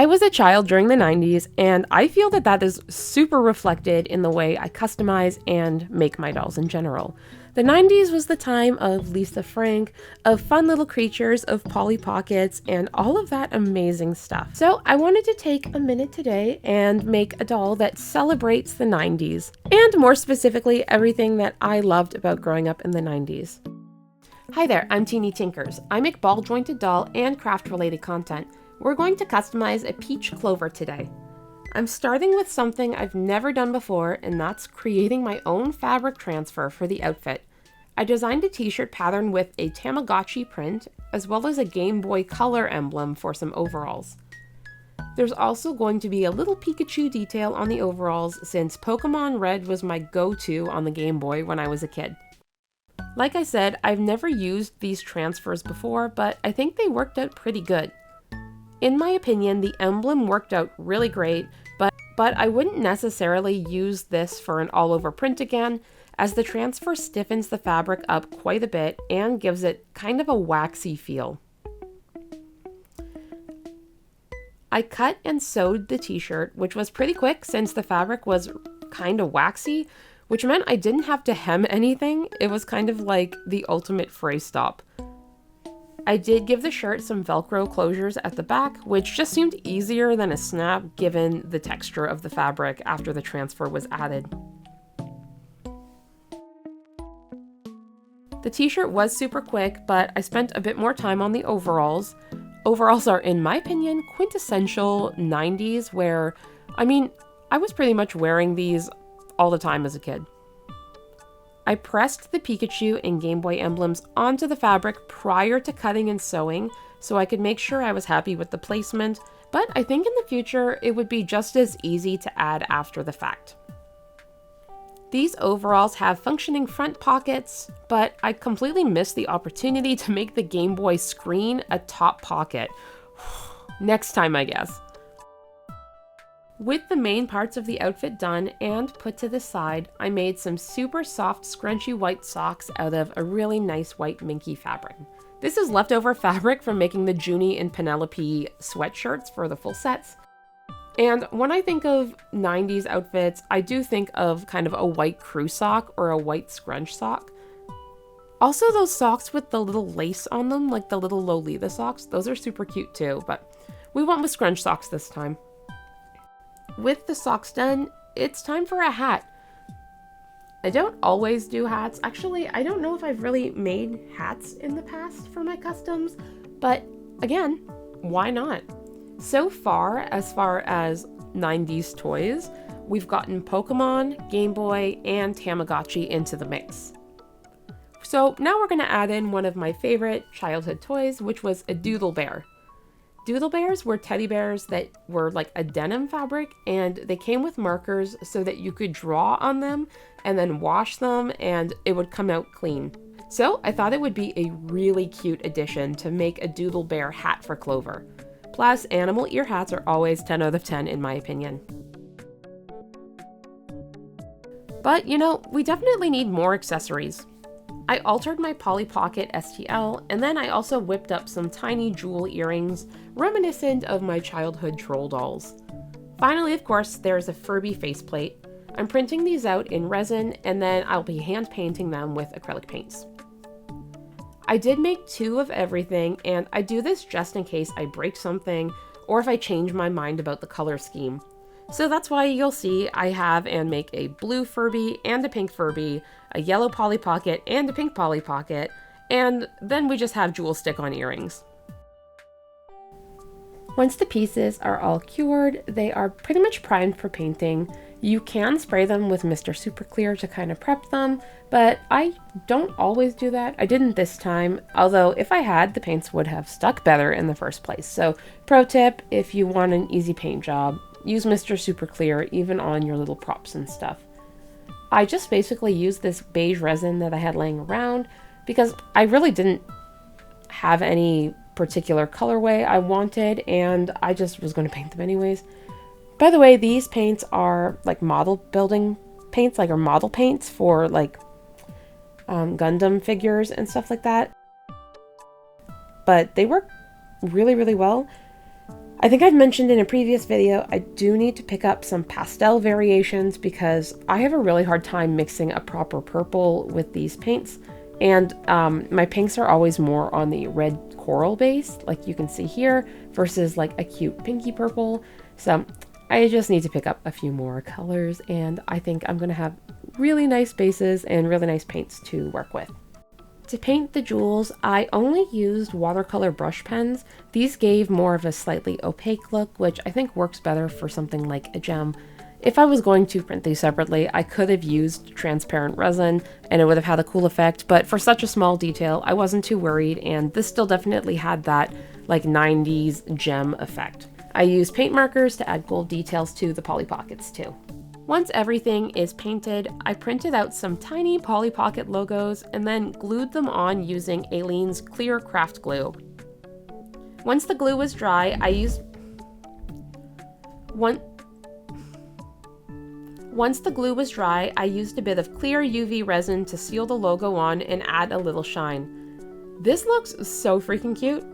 I was a child during the 90s, and I feel that that is super reflected in the way I customize and make my dolls in general. The 90s was the time of Lisa Frank, of fun little creatures, of Polly Pockets, and all of that amazing stuff. So I wanted to take a minute today and make a doll that celebrates the 90s, and more specifically, everything that I loved about growing up in the 90s. Hi there, I'm Teeny Tinkers. I make ball-jointed doll and craft-related content. We're going to customize a peach clover today. I'm starting with something I've never done before, and that's creating my own fabric transfer for the outfit. I designed a t-shirt pattern with a Tamagotchi print, as well as a Game Boy Color emblem for some overalls. There's also going to be a little Pikachu detail on the overalls, since Pokemon Red was my go-to on the Game Boy when I was a kid. Like I said, I've never used these transfers before, but I think they worked out pretty good. In my opinion, the emblem worked out really great, but I wouldn't necessarily use this for an all-over print again, as the transfer stiffens the fabric up quite a bit and gives it kind of a waxy feel. I cut and sewed the t-shirt, which was pretty quick since the fabric was kind of waxy, which meant I didn't have to hem anything. It was kind of like the ultimate fray stop. I did give the shirt some Velcro closures at the back, which just seemed easier than a snap given the texture of the fabric after the transfer was added. The t-shirt was super quick, but I spent a bit more time on the overalls. Overalls are, in my opinion, quintessential 90s where, I was pretty much wearing these all the time as a kid. I pressed the Pikachu and Game Boy emblems onto the fabric prior to cutting and sewing so I could make sure I was happy with the placement, but I think in the future it would be just as easy to add after the fact. These overalls have functioning front pockets, but I completely missed the opportunity to make the Game Boy screen a top pocket. Next time, I guess. With the main parts of the outfit done and put to the side, I made some super soft scrunchy white socks out of a really nice white minky fabric. This is leftover fabric from making the Junie and Penelope sweatshirts for the full sets. And when I think of 90s outfits, I do think of kind of a white crew sock or a white scrunch sock. Also those socks with the little lace on them, like the little Lolita socks, those are super cute too, but we went with scrunch socks this time. With the socks done, it's time for a hat. I don't always do hats. Actually, I don't know if I've really made hats in the past for my customs, but again, why not? So far as 90s toys, we've gotten Pokemon, Game Boy, and Tamagotchi into the mix. So now we're going to add in one of my favorite childhood toys, which was a doodle bear. Doodle bears were teddy bears that were like a denim fabric, and they came with markers so that you could draw on them and then wash them and it would come out clean. So I thought it would be a really cute addition to make a doodle bear hat for Clover. Plus, animal ear hats are always 10 out of 10 in my opinion. But we definitely need more accessories. I altered my Polly Pocket STL, and then I also whipped up some tiny jewel earrings, reminiscent of my childhood troll dolls. Finally, of course, there's a Furby faceplate. I'm printing these out in resin, and then I'll be hand painting them with acrylic paints. I did make 2 of everything, and I do this just in case I break something, or if I change my mind about the color scheme. So that's why you'll see I have and make a blue Furby and a pink Furby, a yellow Polly Pocket and a pink Polly Pocket, and then we just have jewel stick-on earrings. Once the pieces are all cured, they are pretty much primed for painting. You can spray them with Mr. Super Clear to kind of prep them, but I don't always do that. I didn't this time, although if I had, the paints would have stuck better in the first place. So pro tip, if you want an easy paint job, use Mr. Super Clear even on your little props and stuff. I just basically used this beige resin that I had laying around because I really didn't have any particular colorway I wanted, and I just was going to paint them anyways. By the way, these paints are like model building paints, like, or model paints for like Gundam figures and stuff like that. But they work really, really well. I think I've mentioned in a previous video, I do need to pick up some pastel variations because I have a really hard time mixing a proper purple with these paints. And my pinks are always more on the red coral base, like you can see here, versus like a cute pinky purple. So I just need to pick up a few more colors, and I think I'm gonna have really nice bases and really nice paints to work with. To paint the jewels, I only used watercolor brush pens. These gave more of a slightly opaque look, which I think works better for something like a gem. If I was going to print these separately, I could have used transparent resin and it would have had a cool effect, but for such a small detail, I wasn't too worried, and this still definitely had that like 90s gem effect. I used paint markers to add gold details to the Polly Pockets too. Once everything is painted, I printed out some tiny Polly Pocket logos and then glued them on using Aleene's clear craft glue. Once the glue was dry, I used a bit of clear UV resin to seal the logo on and add a little shine. This looks so freaking cute.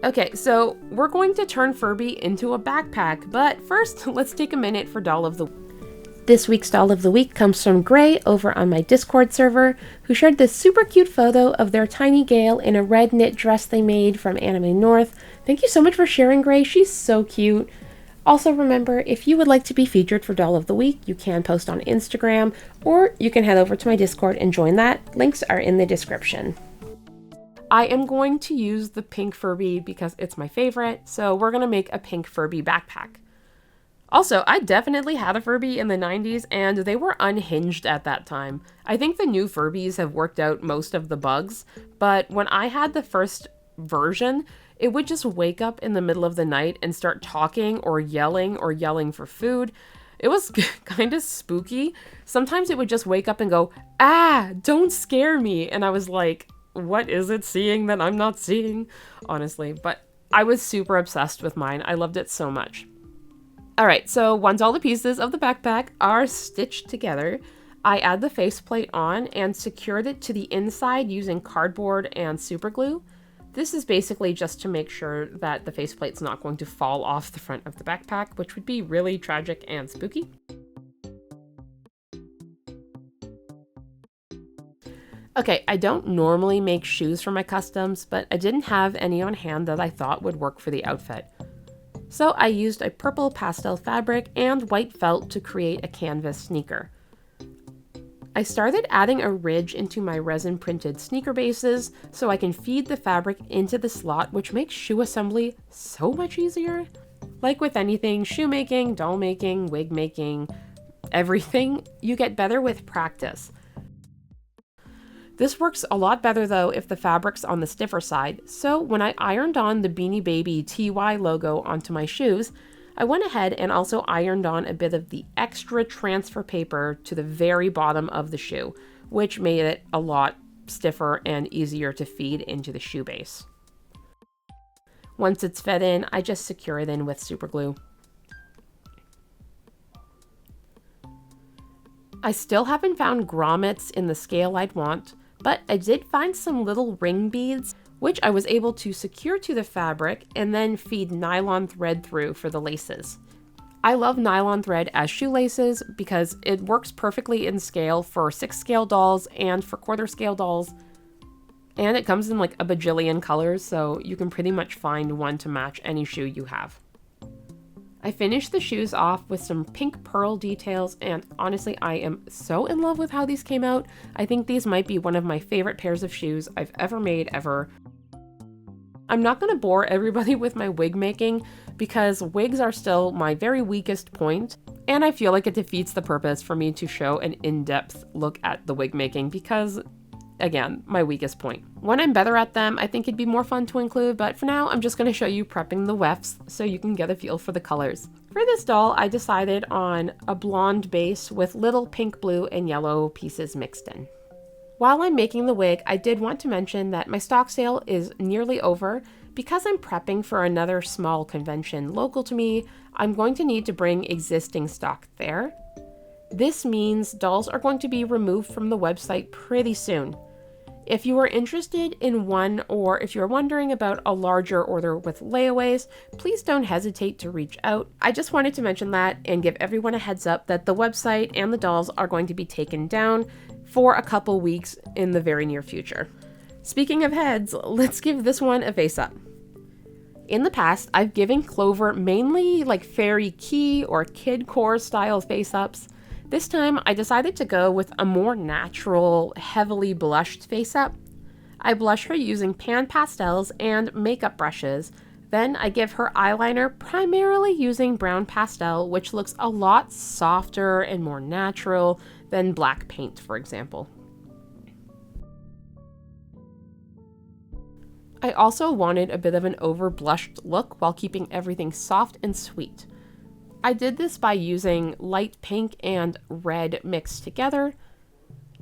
Okay, so we're going to turn Furby into a backpack, but first, let's take a minute for Doll of the Week. This week's Doll of the Week comes from Gray over on my Discord server, who shared this super cute photo of their tiny Gale in a red knit dress they made from Anime North. Thank you so much for sharing, Gray. She's so cute. Also remember, if you would like to be featured for Doll of the Week, you can post on Instagram, or you can head over to my Discord and join that. Links are in the description. I am going to use the pink Furby because it's my favorite, so we're going to make a pink Furby backpack. Also, I definitely had a Furby in the 90s, and they were unhinged at that time. I think the new Furbies have worked out most of the bugs, but when I had the first version, it would just wake up in the middle of the night and start talking or yelling for food. It was kind of spooky. Sometimes it would just wake up and go, "Ah, don't scare me." And I was like, what is it seeing that I'm not seeing? Honestly, but I was super obsessed with mine. I loved it so much. All right, so once all the pieces of the backpack are stitched together, I add the faceplate on and secured it to the inside using cardboard and super glue. This is basically just to make sure that the faceplate's not going to fall off the front of the backpack, which would be really tragic and spooky. Okay, I don't normally make shoes for my customs, but I didn't have any on hand that I thought would work for the outfit. So I used a purple pastel fabric and white felt to create a canvas sneaker. I started adding a ridge into my resin printed sneaker bases so I can feed the fabric into the slot, which makes shoe assembly so much easier. Like with anything, shoemaking, doll making, wig making, everything, you get better with practice. This works a lot better though if the fabric's on the stiffer side, so when I ironed on the Beanie Baby TY logo onto my shoes, I went ahead and also ironed on a bit of the extra transfer paper to the very bottom of the shoe, which made it a lot stiffer and easier to feed into the shoe base. Once it's fed in, I just secure it in with super glue. I still haven't found grommets in the scale I'd want, but I did find some little ring beads, which I was able to secure to the fabric and then feed nylon thread through for the laces. I love nylon thread as shoelaces because it works perfectly in scale for 6 scale dolls and for quarter scale dolls, and it comes in like a bajillion colors, so you can pretty much find one to match any shoe you have. I finished the shoes off with some pink pearl details, and honestly, I am so in love with how these came out. I think these might be one of my favorite pairs of shoes I've ever made, ever. I'm not going to bore everybody with my wig making because wigs are still my very weakest point, and I feel like it defeats the purpose for me to show an in-depth look at the wig making because, again, my weakest point. When I'm better at them, I think it'd be more fun to include, but for now, I'm just going to show you prepping the wefts so you can get a feel for the colors. For this doll, I decided on a blonde base with little pink, blue, and yellow pieces mixed in. While I'm making the wig, I did want to mention that my stock sale is nearly over. Because I'm prepping for another small convention local to me, I'm going to need to bring existing stock there. This means dolls are going to be removed from the website pretty soon. If you are interested in one, or if you're wondering about a larger order with layaways, please don't hesitate to reach out. I just wanted to mention that and give everyone a heads up that the website and the dolls are going to be taken down for a couple weeks in the very near future. Speaking of heads, let's give this one a face up. In the past, I've given Clover mainly like fairy key or kid core style face ups. This time, I decided to go with a more natural, heavily blushed face up. I blush her using pan pastels and makeup brushes. Then I give her eyeliner primarily using brown pastel, which looks a lot softer and more natural than black paint, for example. I also wanted a bit of an over-blushed look while keeping everything soft and sweet. I did this by using light pink and red mixed together,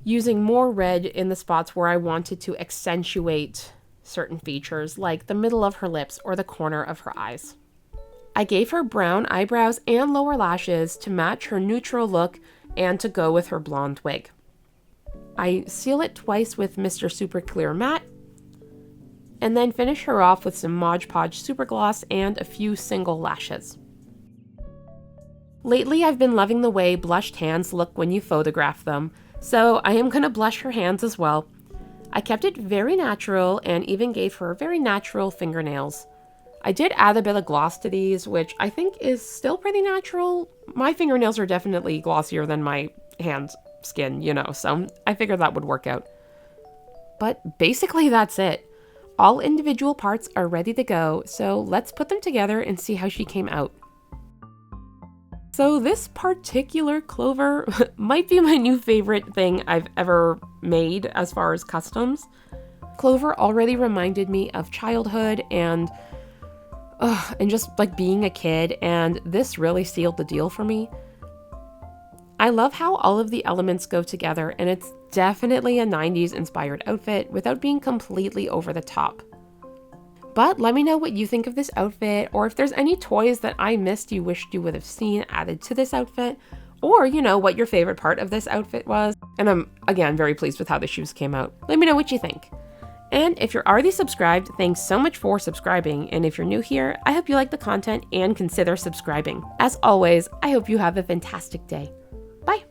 using more red in the spots where I wanted to accentuate certain features like the middle of her lips or the corner of her eyes. I gave her brown eyebrows and lower lashes to match her neutral look and to go with her blonde wig. I seal it twice with Mr. Super Clear Matte, and then finish her off with some Mod Podge Super Gloss and a few single lashes. Lately, I've been loving the way blushed hands look when you photograph them, so I am going to blush her hands as well. I kept it very natural and even gave her very natural fingernails. I did add a bit of gloss to these, which I think is still pretty natural. My fingernails are definitely glossier than my hand skin, so I figured that would work out. But basically that's it. All individual parts are ready to go, so let's put them together and see how she came out. So this particular Clover might be my new favorite thing I've ever made as far as customs. Clover already reminded me of childhood and just like being a kid, and this really sealed the deal for me. I love how all of the elements go together, and it's definitely a 90s inspired outfit without being completely over the top. But let me know what you think of this outfit, or if there's any toys that I missed you wished you would have seen added to this outfit, or what your favorite part of this outfit was. And I'm, again, very pleased with how the shoes came out. Let me know what you think. And if you're already subscribed, thanks so much for subscribing. And if you're new here, I hope you like the content and consider subscribing. As always, I hope you have a fantastic day. Bye.